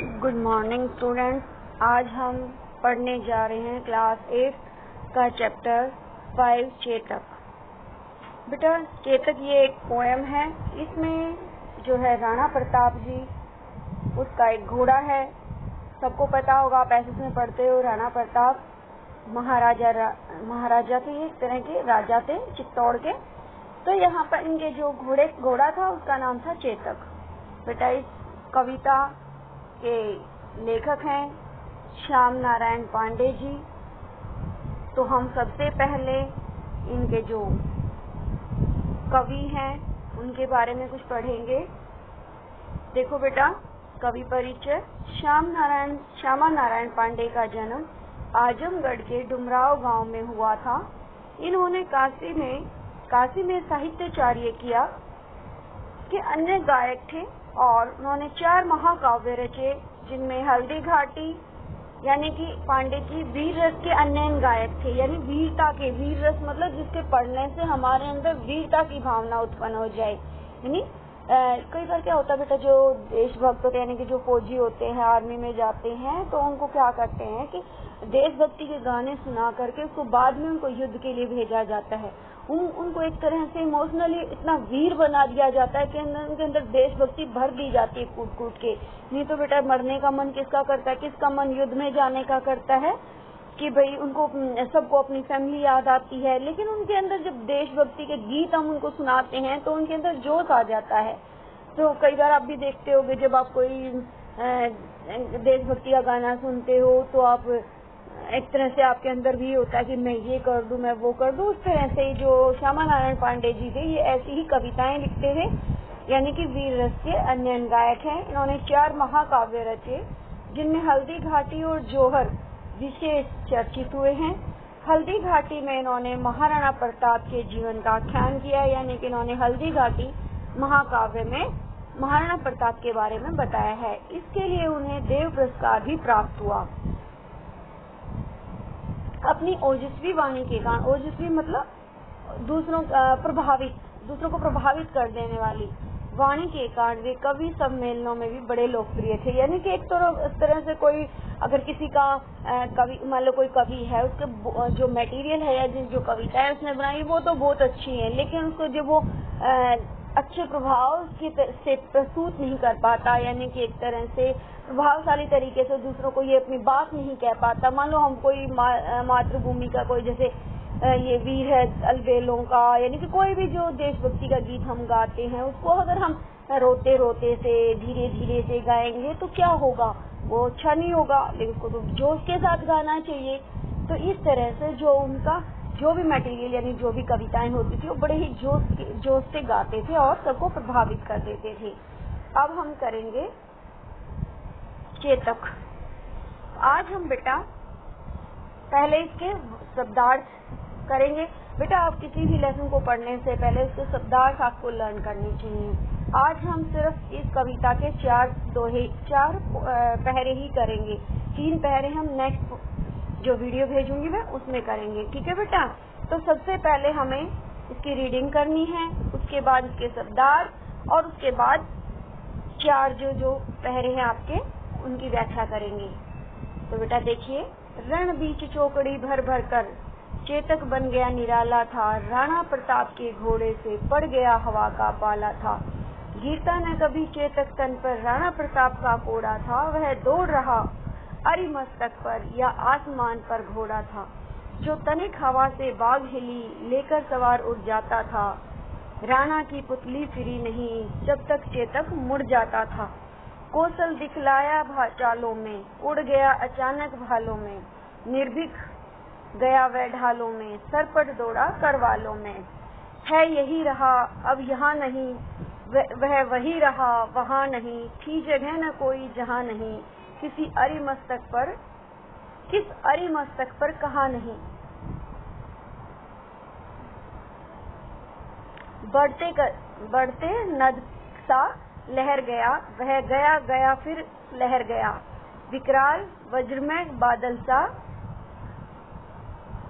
Good morning students. आज हम पढ़ने जा रहे हैं क्लास 8 का चैप्टर 5 चेतक। बेटा चेतक ये एक पोएम है। इसमें जो है राणा प्रताप जी, उसका एक घोड़ा है। सबको पता होगा, आप ऐसे में पढ़ते हो। राणा प्रताप महाराजा थे, एक तरह के राजा थे चित्तौड़ के। तो यहाँ पर इनके जो घोड़ा था उसका नाम था चेतक। बेटा इस कविता के लेखक हैं श्याम नारायण पांडे जी। तो हम सबसे पहले इनके जो कवि हैं उनके बारे में कुछ पढ़ेंगे। देखो बेटा, कवि परिचय। श्यामा नारायण पांडे का जन्म आजमगढ़ के डुमराव गांव में हुआ था। इन्होंने काशी में साहित्याचार्य किया के अन्य गायक थे और उन्होंने 4 महाकाव्य रचे, जिनमें हल्दी घाटी यानी कि पांडे जी वीर रस के अन्य गायक थे। यानी वीर रस मतलब जिसके पढ़ने से हमारे अंदर वीरता की भावना उत्पन्न हो जाए। यानी कई बार क्या होता है बेटा, जो देशभक्त होते हैं यानी कि जो फौजी होते हैं, आर्मी में जाते हैं, तो उनको क्या करते हैं कि देशभक्ति के गाने सुना करके उसको बाद में उनको युद्ध के लिए भेजा जाता है। उनको एक तरह से इमोशनली इतना वीर बना दिया जाता है कि उनके अंदर देशभक्ति भर दी जाती है कूट कूट के। नहीं तो बेटा मरने का मन किसका करता है, किसका मन युद्ध में जाने का करता है कि भाई उनको सबको अपनी फैमिली याद आती है। लेकिन उनके अंदर जब देशभक्ति के गीत हम उनको सुनाते हैं तो उनके अंदर जोश आ जाता है। तो कई बार आप भी देखते होगे, जब आप कोई देशभक्ति का गाना सुनते हो तो आप एक तरह से आपके अंदर भी होता है कि मैं ये कर दूं, मैं वो कर दूं। उस तरह से जो श्यामा नारायण पांडे जी थे, ये ऐसी ही कविताएं लिखते थे, यानी कि वीर रस के अन्य गायक हैं। इन्होंने 4 महाकाव्य रचे, जिनमें हल्दी घाटी और जौहर विशेष चर्चित हुए हैं। हल्दी घाटी में इन्होंने महाराणा प्रताप के जीवन का आख्यान किया, यानी कि इन्होंने हल्दी घाटी महाकाव्य में महाराणा प्रताप के बारे में बताया है। इसके लिए उन्हें देव पुरस्कार भी प्राप्त हुआ। अपनी ओजस्वी वाणी के कारण, ओजस्वी मतलब दूसरों को प्रभावित कर देने वाली वाणी के कारण वे कवि सम्मेलनों में भी बड़े लोकप्रिय थे। यानी कि एक तरह से कोई अगर किसी का कवि, मान लो कोई कवि है, उसके जो मटेरियल है या जो कविताएं उसने बनाई वो तो बहुत अच्छी है, लेकिन उसको जब वो अच्छे प्रभाव से प्रस्तुत नहीं कर पाता, यानी कि एक तरह से प्रभावशाली तरीके से दूसरों को ये अपनी बात नहीं कह पाता। मान लो हम कोई मातृभूमि का कोई, जैसे ये वीर है अलबेलों का, यानी कि कोई भी जो देशभक्ति का गीत हम गाते हैं, उसको अगर हम रोते रोते से धीरे धीरे से गाएंगे तो क्या होगा, वो अच्छा नहीं होगा। लेकिन उसको तो जोश के साथ गाना चाहिए। तो इस तरह से जो उनका जो भी मटेरियल यानी जो भी कविताएं होती थी वो बड़े ही जोश से गाते थे और सबको प्रभावित कर देते थे। अब हम करेंगे चेतक। आज हम बेटा पहले इसके शब्दार्थ करेंगे। बेटा आप किसी भी लेसन को पढ़ने से पहले उसके शब्दार्थ आपको लर्न करनी चाहिए। आज हम सिर्फ इस कविता के 4 पहरे ही करेंगे। 3 पहरे हम नेक्स्ट जो वीडियो भेजूंगी मैं उसमें करेंगे, ठीक है बेटा। तो सबसे पहले हमें इसकी रीडिंग करनी है, उसके बाद इसके शब्दार्थ और उसके बाद 4 जो पहरे हैं आपके उनकी व्याख्या करेंगे। तो बेटा देखिए, रण बीच चौकड़ी भर भर कर चेतक बन गया निराला था। राणा प्रताप के घोड़े से पड़ गया हवा का पाला था। गिरता न कभी चेतक तन पर राणा प्रताप का कोड़ा था। वह दौड़ रहा अरि मस्तक पर या आसमान पर घोड़ा था। जो तनिक हवा से बाग हिली लेकर सवार उड़ जाता था। राणा की पुतली फिरी नहीं जब तक चेतक मुड़ जाता था। कौशल दिखलाया चालों में, उड़ गया अचानक भालों में। निर्भीक गया वह ढालों में, सरपट दौड़ा करवालों में। है यही रहा अब यहाँ नहीं, वह वही रहा वहाँ नहीं। थी जगह न कोई जहाँ नहीं, किस अरि मस्तक पर कहा नहीं। बढ़ते नद सा लहर गया, वह गया गया फिर लहर गया। विकराल वज्रमय बादल सा,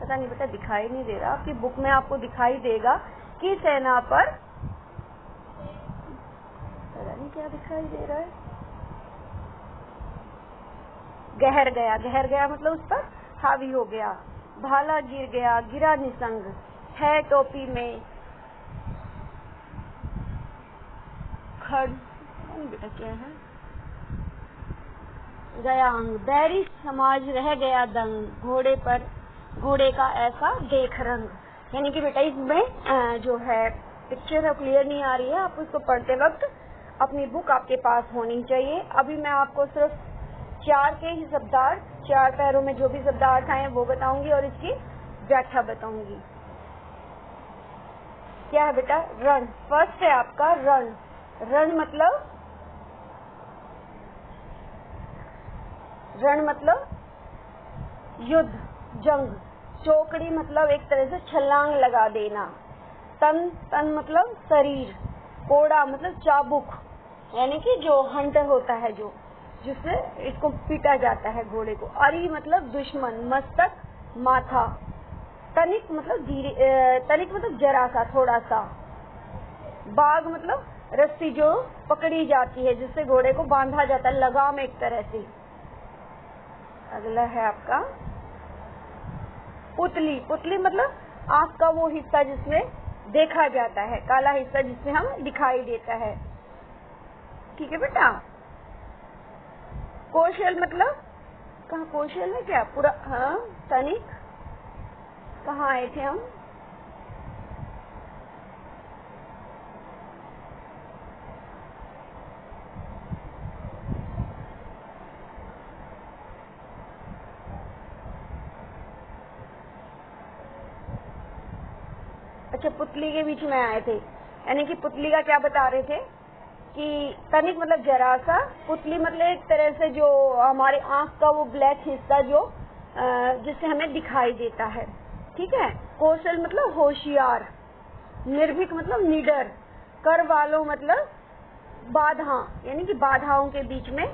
पता नहीं बेटा दिखाई नहीं दे रहा, आपकी बुक में आपको दिखाई देगा कि सेना पर, पता नहीं क्या दिखाई दे रहा है, गहर गया, गहर गया मतलब उस पर हावी हो गया। भाला गिर गया, गिरा निसंग, है टोपी में खड़ बेटा क्या है गया अंग, बैरी समाज रह गया दंग, घोड़े पर घोड़े का ऐसा देख रंग। यानी कि बेटा इसमें जो है पिक्चर है क्लियर नहीं आ रही है, आप उसको पढ़ते वक्त अपनी बुक आपके पास होनी चाहिए। अभी मैं आपको सिर्फ 4 के ही शब्दार्थ, 4 पैरों में जो भी शब्दार्थ आए वो बताऊंगी और इसकी व्याख्या बताऊंगी। क्या है बेटा? रण। फर्स्ट है आपका रण। रण मतलब युद्ध, जंग। चौकड़ी मतलब एक तरह से छलांग लगा देना। तन मतलब शरीर। कोड़ा मतलब चाबुक, यानी कि जो हंटर होता है, जो जिससे इसको पीटा जाता है घोड़े को। अरी मतलब दुश्मन। मस्तक माथा। तनिक मतलब धीरे, तनिक मतलब जरा सा, थोड़ा सा। बाग मतलब रस्सी जो पकड़ी जाती है, जिससे घोड़े को बांधा जाता है, लगाम एक तरह से। अगला है आपका पुतली। पुतली मतलब आंख का वो हिस्सा जिसमें देखा जाता है, काला हिस्सा जिसमें हम दिखाई देता है। ठीक है बेटा। कौशल मतलब कहाँ कौशल है क्या पूरा? हाँ तनिक कहाँ आए थे हम? अच्छा पुतली के बीच में आए थे, यानी कि पुतली का क्या बता रहे थे कि तनिक मतलब जरा सा, पुतली मतलब एक तरह से जो हमारे आंख का वो ब्लैक हिस्सा जो जिससे हमें दिखाई देता है। ठीक है। कौशल मतलब होशियार। निर्भीक मतलब निडर। कर वालों मतलब बाधा, यानी कि बाधाओं के बीच में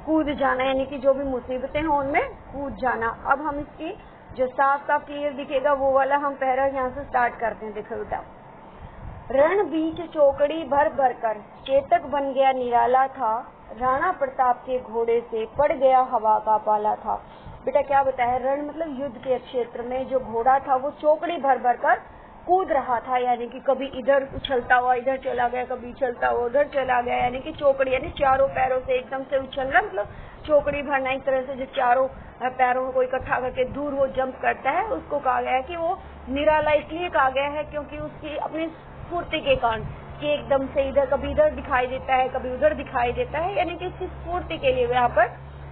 कूद जाना, यानी कि जो भी मुसीबतें हो उनमें कूद जाना। अब हम इसकी जो साफ साफ क्लियर दिखेगा वो वाला हम पहला यहाँ से स्टार्ट करते हैं। देखो बेटा, रण बीच चौकड़ी भर भर कर, चेतक बन गया निराला था, राणा प्रताप के घोड़े से पड़ गया हवा का पाला था। बेटा क्या बताया? रण मतलब युद्ध के क्षेत्र में जो घोड़ा था वो चौकड़ी भर भर कर कूद रहा था, यानी कि कभी इधर उछलता हुआ इधर चला गया, कभी उछलता हुआ उधर चला गया, यानी कि चौकड़ी यानी चारों पैरों से एकदम से उछल रहा, मतलब चौकड़ी भरना एक तरह से जो चारों पैरों को इकट्ठा करके दूर वो जंप करता है, उसको कहा गया है कि वो निराला इसलिए कहा गया है क्योंकि उसकी अपनी स्फूर्ति के कारण कि एकदम से इधर कभी इधर दिखाई देता है, कभी उधर दिखाई देता है, यानी कि उसकी स्फूर्ति के लिए यहाँ पर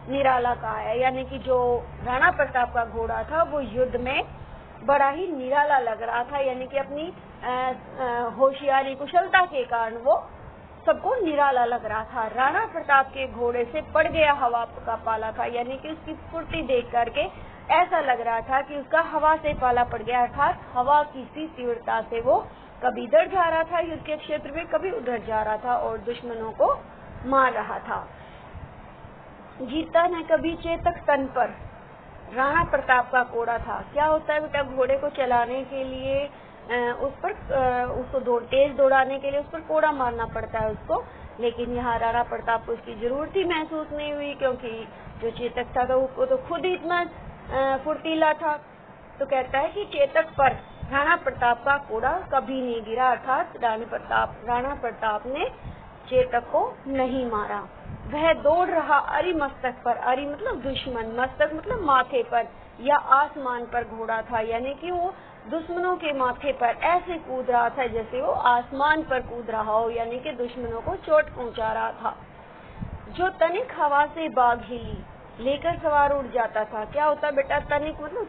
निराला कहा है। यानी कि जो राणा प्रताप का घोड़ा था वो युद्ध में बड़ा ही निराला लग रहा था, यानी कि अपनी होशियारी कुशलता के कारण वो सबको निराला लग रहा था। राणा प्रताप के घोड़े से पड़ गया हवा का पाला था, यानी कि उसकी स्फूर्ति देख करके ऐसा लग रहा था कि उसका हवा से पाला पड़ गया, अर्थात हवा की सी तीव्रता से वो कभी इधर जा रहा था युद्ध के क्षेत्र में, कभी उधर जा रहा था और दुश्मनों को मार रहा था। जीता न कभी चेतक तन पर, राणा प्रताप का घोड़ा था। क्या होता है बेटा? घोड़े को चलाने के लिए उस पर उसको तेज दौड़ाने के लिए उस पर कोड़ा मारना पड़ता है उसको, लेकिन यहाँ राणा प्रताप को उसकी जरूरत ही महसूस नहीं हुई, क्योंकि जो चेतक था वो तो खुद ही इतना फुर्तीला था। तो कहता है कि चेतक पर राणा प्रताप का कोड़ा कभी नहीं गिरा, अर्थात राणा प्रताप ने चेतक को नहीं मारा। वह दौड़ रहा अरि मस्तक पर, अरि मतलब दुश्मन, मस्तक मतलब माथे पर या आसमान पर घोड़ा था, यानी कि वो दुश्मनों के माथे पर ऐसे कूद रहा था जैसे वो आसमान पर कूद रहा हो, यानी कि दुश्मनों को चोट पहुंचा रहा था। जो तनिक हवा से बाग हिली, लेकर सवार उड़ जाता था। क्या होता है बेटा? तनिक मतलब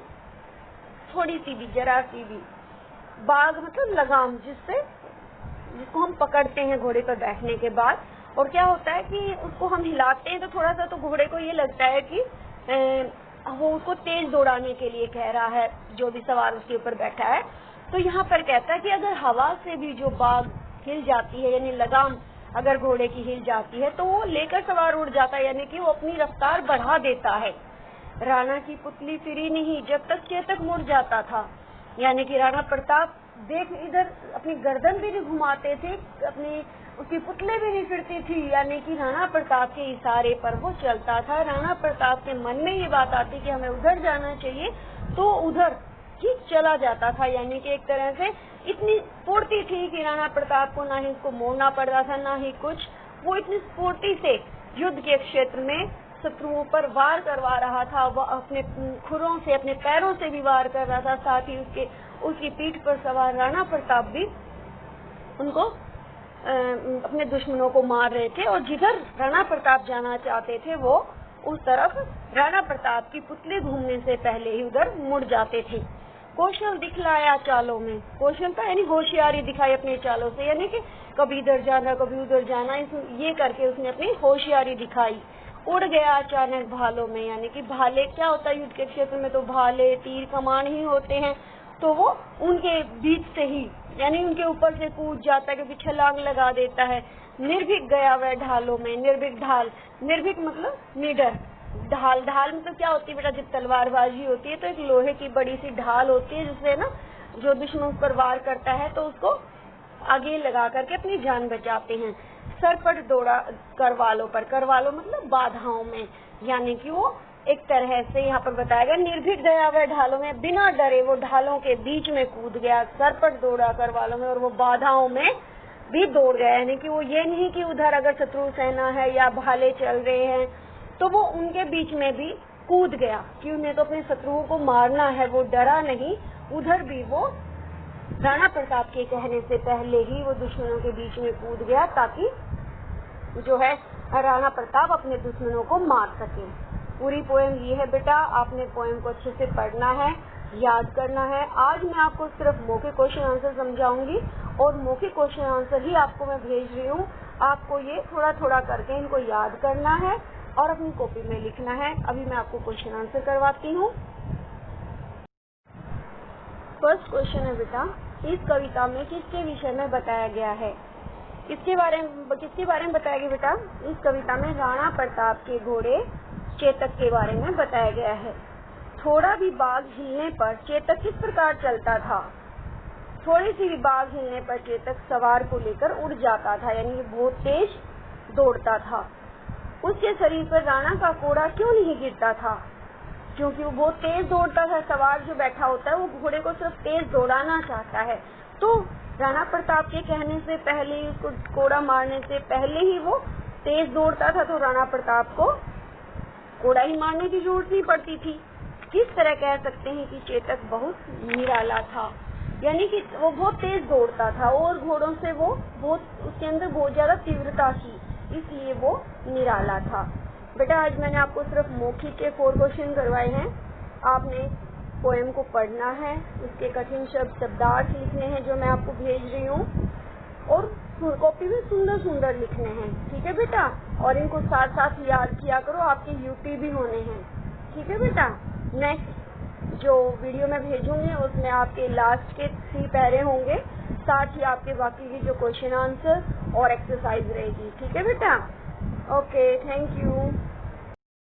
थोड़ी सी भी, जरा सी भी। बाग मतलब लगाम, जिसको हम पकड़ते हैं घोड़े पर बैठने के बाद। और क्या होता है कि उसको हम हिलाते हैं तो थोड़ा सा तो घोड़े को ये लगता है कि वो उसको तेज दौड़ाने के लिए कह रहा है, जो भी सवार उसके ऊपर बैठा है। तो यहाँ पर कहता है कि अगर हवा से भी जो बाग हिल जाती है, यानी लगाम अगर घोड़े की हिल जाती है, तो वो लेकर सवार उड़ जाता है, यानी कि वो अपनी रफ्तार बढ़ा देता है। राणा की पुतली फिरी नहीं जब तक चेतक मुड़ जाता था, यानी कि राणा प्रताप देख इधर अपनी गर्दन भी नहीं घुमाते थे, अपनी उसकी पुतले भी नहीं फिरती थी, यानी कि राणा प्रताप के इशारे पर वो चलता था। राणा प्रताप के मन में ये बात आती कि हमें उधर जाना चाहिए तो उधर ही चला जाता था, यानी कि एक तरह से इतनी स्फूर्ति थी कि राणा प्रताप को ना ही उसको मोड़ना पड़ता था ना ही कुछ, वो इतनी स्फूर्ति से युद्ध के क्षेत्र में शत्रुओं पर वार करवा रहा था। वह अपने खुरों से, अपने पैरों से भी वार कर रहा था, साथ ही उसकी पीठ पर सवार राणा प्रताप भी उनको अपने दुश्मनों को मार रहे थे, और जिधर राणा प्रताप जाना चाहते थे वो उस तरफ राणा प्रताप की पुतले घूमने से पहले ही उधर मुड़ जाते थे। कौशल दिखलाया चालों में, कौशलता यानी होशियारी दिखाई अपने चालों से, यानी कि कभी इधर जाना कभी उधर जाना, ये करके उसने अपनी होशियारी दिखाई। उड़ गया अचानक भालों में, यानी कि भाले क्या होता है युद्ध के क्षेत्र में, तो भाले तीर कमान ही होते हैं, तो वो उनके बीच से ही यानी उनके ऊपर से कूद जाता है, क्योंकि छलांग लगा देता है। निर्भीक गया वह ढालों में, निर्भीक ढाल, निर्भीक मतलब निडर, ढाल, ढाल मतलब क्या होती है बेटा, जब तलवारबाजी होती है तो एक लोहे की बड़ी सी ढाल होती है जिससे ना जो दुश्मन पर वार करता है तो उसको आगे लगा करके अपनी जान बचाते हैं। सरपट दौड़ा करवालों पर, करवालों मतलब बाधाओं में, यानी कि वो एक तरह से यहाँ पर बताया गया निर्भीक गया वह ढालों में, बिना डरे वो ढालों के बीच में कूद गया, सरपट दौड़ा करवालों में, और वो बाधाओं में भी दौड़ गया, यानी कि वो ये नहीं कि उधर अगर शत्रु सेना है या भाले चल रहे हैं तो वो उनके बीच में भी कूद गया कि उन्हें तो अपने शत्रुओं को मारना है, वो डरा नहीं, उधर भी वो राणा प्रताप के कहने से पहले ही वो दुश्मनों के बीच में कूद गया ताकि जो है राणा प्रताप अपने दुश्मनों को मार सके। पूरी पोएम ये है बेटा, आपने पोएम को अच्छे से पढ़ना है, याद करना है। आज मैं आपको सिर्फ मौखिक क्वेश्चन आंसर समझाऊंगी और मौखिक क्वेश्चन आंसर ही आपको मैं भेज रही हूँ। आपको ये थोड़ा थोड़ा करके इनको याद करना है और अपनी कॉपी में लिखना है। अभी मैं आपको क्वेश्चन आंसर करवाती हूँ। फर्स्ट क्वेश्चन है बेटा, इस कविता में किसके विषय में बताया गया है? किसके बारे में बताया गया बेटा? इस कविता में राणा प्रताप के घोड़े चेतक के बारे में बताया गया है। थोड़ा भी बाग हिलने पर चेतक किस प्रकार चलता था? थोड़ी सी भी बाग हिलने पर चेतक सवार को लेकर उड़ जाता था, यानी बहुत तेज दौड़ता था। उसके शरीर पर राणा का कोड़ा क्यों नहीं गिरता था? क्योंकि वो बहुत तेज दौड़ता था। सवार जो बैठा होता है वो घोड़े को सिर्फ तेज दौड़ाना चाहता है, तो राणा प्रताप के कहने से पहले ही, उसको कोड़ा मारने से पहले ही वो तेज दौड़ता था, तो राणा प्रताप को कोड़ा ही मारने की जरूरत नहीं पड़ती थी। किस तरह कह सकते हैं कि चेतक बहुत निराला था, यानी कि वो बहुत तेज दौड़ता था और घोड़ों से वो उसके अंदर बहुत ज्यादा तीव्रता थी, इसलिए वो निराला था। बेटा आज मैंने आपको सिर्फ मौखिक के 4 क्वेश्चन करवाए हैं। आपने पोएम को पढ़ना है, उसके कठिन शब्दार्थ लिखने हैं जो मैं आपको भेज रही हूँ, और कॉपी में सुंदर सुंदर लिखने हैं, ठीक है बेटा? और इनको साथ साथ याद किया करो, आपके यूटी भी होने हैं, ठीक है बेटा? नेक्स्ट जो वीडियो मैं भेजूंगी उसमें आपके लास्ट के 3 पैरे होंगे, साथ ही आपके बाकी की जो क्वेश्चन आंसर और एक्सरसाइज रहेगी, ठीक है बेटा? Okay, thank you.